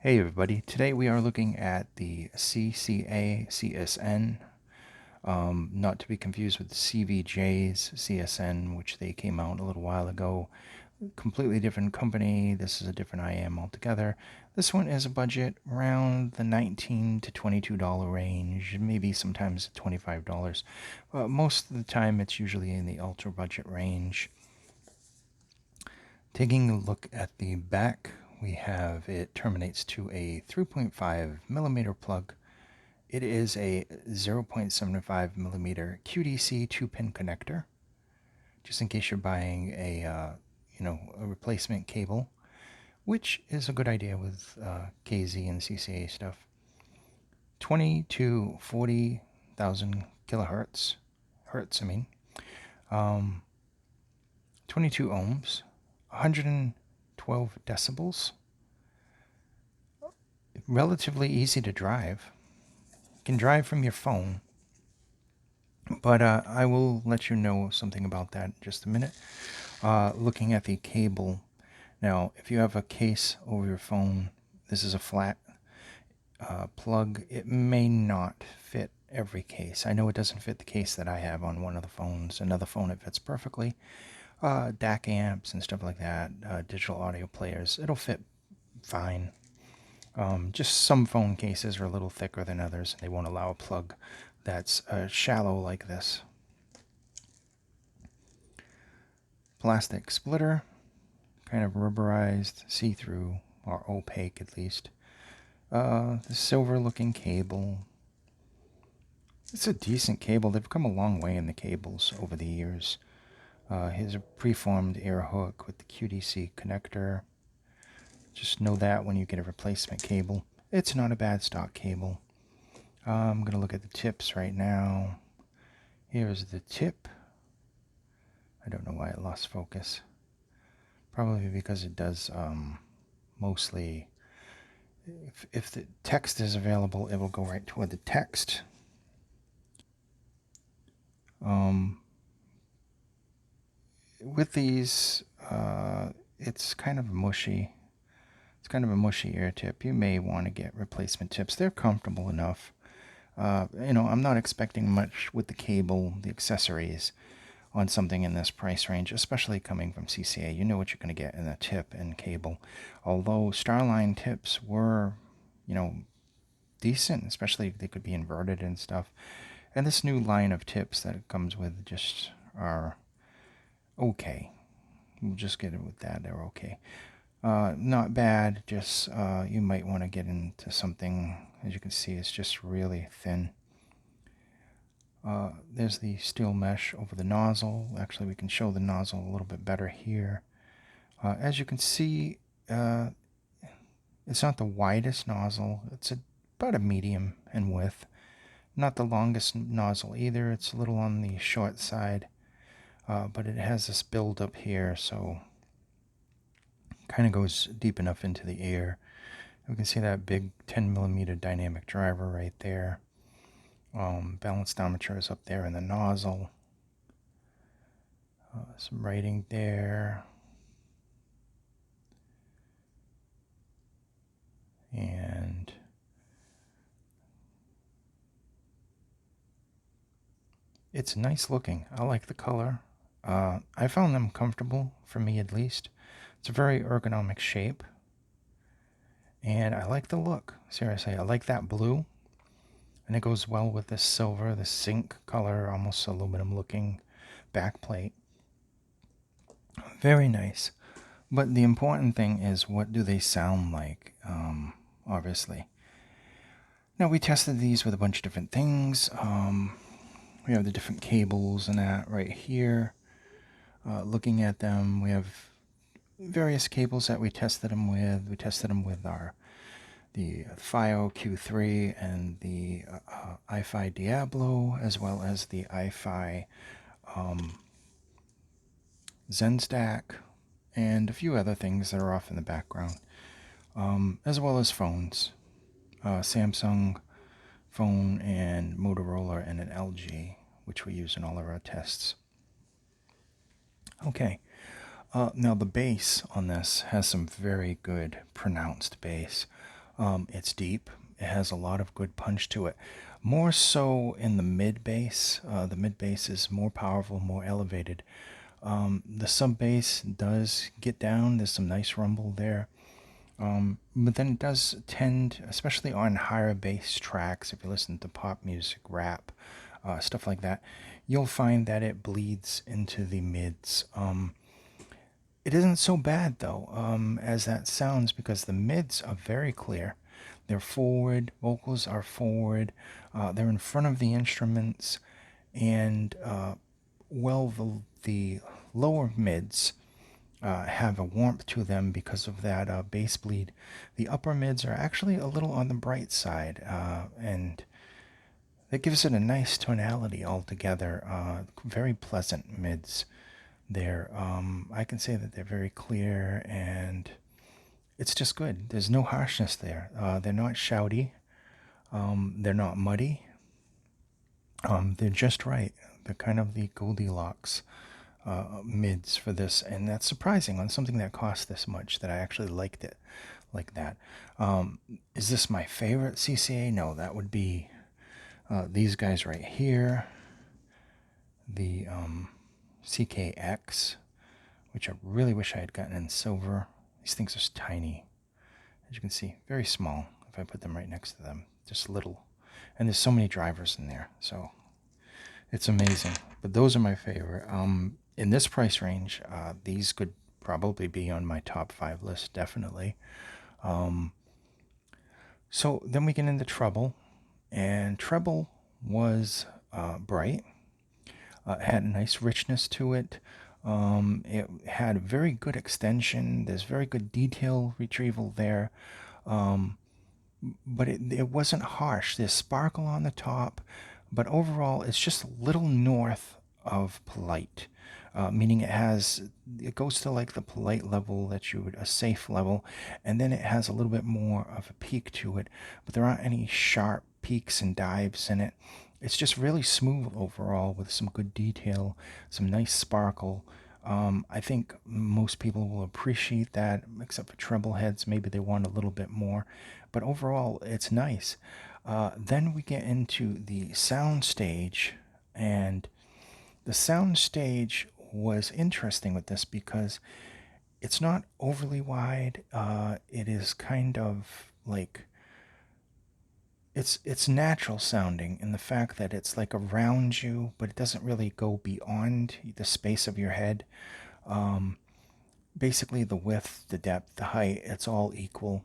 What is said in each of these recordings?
Hey everybody, today we are looking at the CCA CSN, not to be confused with CVJ's CSN, which they came out a little while ago. Completely different company. This is a different IM altogether. This one is a budget around the $19 to $22 range, maybe sometimes $25. Most of the time it's usually in the ultra budget range. Taking a look at the back, we have it terminates to a 3.5 millimeter plug. It is a 0.75 millimeter QDC 2-pin connector, just in case you're buying a replacement cable, which is a good idea with KZ and CCA stuff. 20 to 40,000 kilohertz, hertz. 22 ohms, 112 decibels. Relatively easy to drive. You can drive from your phone, but I will let you know something about that in just a minute. Looking at the cable. Now, if you have a case over your phone, this is a flat plug. It may not fit every case. I know it doesn't fit the case that I have on one of the phones. Another phone it fits perfectly. DAC amps and stuff like that, digital audio players, it'll fit fine. Just some phone cases are a little thicker than others, and they won't allow a plug that's shallow like this. Plastic splitter, kind of rubberized, see-through, or opaque at least. The silver-looking cable. It's a decent cable. They've come a long way in the cables over the years. Here's a preformed air hook with the QDC connector. Just know that when you get a replacement cable. It's not a bad stock cable. I'm going to look at the tips right now. Here's the tip. I don't know why it lost focus. Probably because it does mostly... If the text is available, it will go right toward the text. With these, it's kind of mushy. It's kind of a mushy ear tip. You may want to get replacement tips. They're comfortable enough. I'm not expecting much with the cable, the accessories, on something in this price range, especially coming from CCA. You know what you're going to get in the tip and cable. Although Starline tips were, decent, especially they could be inverted and stuff. And this new line of tips that it comes with just are okay. We'll just get it with that. They're okay. Not bad, just you might want to get into something, as you can see, it's just really thin. There's the steel mesh over the nozzle. Actually, we can show the nozzle a little bit better here. As you can see, it's not the widest nozzle. It's about a medium in width. Not the longest nozzle either. It's a little on the short side, but it has this build up here, so kind of goes deep enough into the air. We can see that big 10 millimeter dynamic driver right there. Balanceometer is up there in the nozzle. Some writing there. And it's nice looking. I like the color. I found them comfortable, for me at least. It's a very ergonomic shape. And I like the look. Seriously, I like that blue. And it goes well with this silver, the zinc color, almost aluminum looking backplate. Very nice. But the important thing is, what do they sound like, obviously. Now, we tested these with a bunch of different things. We have the different cables and that right here. Looking at them, we have various cables that we tested them with. We tested them with the FiO Q3 and the iFi Diablo, as well as the iFi ZenStack, and a few other things that are off in the background, as well as phones. Samsung phone and Motorola and an LG, which we use in all of our tests. Okay, now the bass on this has some very good pronounced bass. It's deep. It has a lot of good punch to it. More so in the mid bass. The mid bass is more powerful, more elevated. The sub bass does get down. There's some nice rumble there. But then it does tend, especially on higher bass tracks, if you listen to pop music, rap, stuff like that, you'll find that it bleeds into the mids. It isn't so bad though, as that sounds, because the mids are very clear. They're forward, vocals are forward, they're in front of the instruments, and the lower mids have a warmth to them because of that bass bleed. The upper mids are actually a little on the bright side, and that gives it a nice tonality altogether. Very pleasant mids there. I can say that they're very clear, and it's just good. There's no harshness there. They're not shouty. They're not muddy. They're just right. They're kind of the Goldilocks mids for this, and that's surprising on something that cost this much that I actually liked it like that. Is this my favorite CCA? No, that would be these guys right here, the CKX, which I really wish I had gotten in silver. These things are tiny, as you can see, very small if I put them right next to them, just little. And there's so many drivers in there, so it's amazing. But those are my favorite. In this price range, these could probably be on my top 5 list, definitely. So then we get into treble, and treble was bright. It had a nice richness to it. It had very good extension. There's very good detail retrieval there. But it wasn't harsh. There's sparkle on the top, but overall, it's just a little north of polite, meaning it goes to like the polite level that you would, a safe level, and then it has a little bit more of a peak to it, but there aren't any sharp peaks and dives in it. It's just really smooth overall with some good detail, some nice sparkle. I think most people will appreciate that, except for treble heads. Maybe they want a little bit more. But overall, it's nice. Then we get into the sound stage, and the sound stage was interesting with this because it's not overly wide. It is kind of like it's natural sounding in the fact that it's like around you, but it doesn't really go beyond the space of your head. Basically, the width, the depth, the height, it's all equal.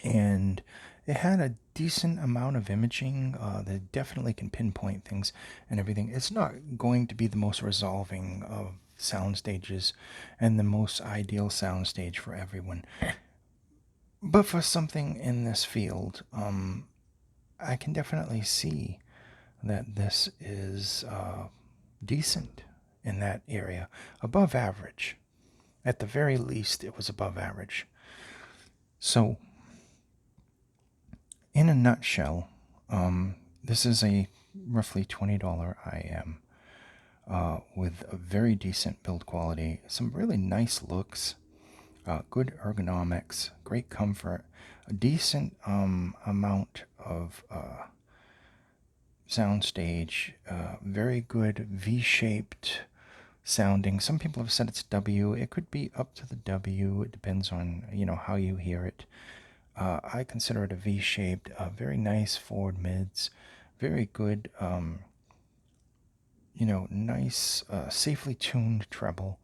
And it had a decent amount of imaging that definitely can pinpoint things and everything. It's not going to be the most resolving of sound stages and the most ideal sound stage for everyone. But for something in this field, I can definitely see that this is decent in that area, above average. At the very least, it was above average. So, in a nutshell, this is a roughly $20 IM with a very decent build quality, some really nice looks, good ergonomics, great comfort, a decent amount of soundstage, very good V-shaped sounding. Some people have said it's W. It could be up to the W. It depends on how you hear it. I consider it a V-shaped, very nice forward mids, very good, nice, safely tuned treble,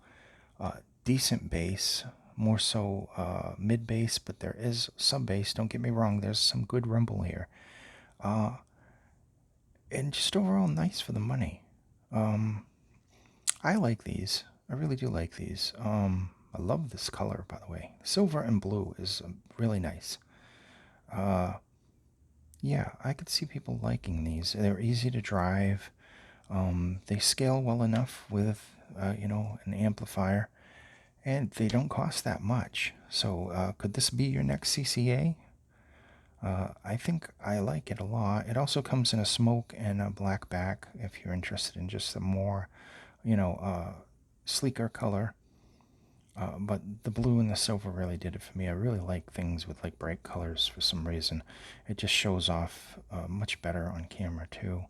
decent bass, more so mid bass, but there is sub bass. Don't get me wrong, there's some good rumble here, and just overall nice for the money. I like these. I really do like these. I love this color, by the way. Silver and blue is really nice. Yeah, I could see people liking these. They're easy to drive. They scale well enough with, an amplifier, and they don't cost that much. So, could this be your next CCA? I think I like it a lot. It also comes in a smoke and a black back if you're interested in just a more, sleeker color. But the blue and the silver really did it for me. I really like things with like bright colors for some reason. It just shows off much better on camera too.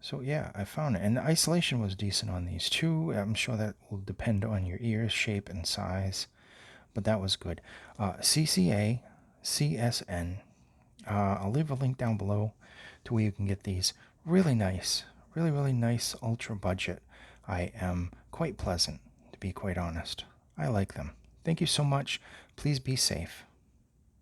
So yeah, I found it. And the isolation was decent on these too. I'm sure that will depend on your ear shape and size, but that was good. CCA CSN. I'll leave a link down below to where you can get these. Really nice. Really, really nice ultra budget. I am quite pleasant, to be quite honest. I like them. Thank you so much. Please be safe.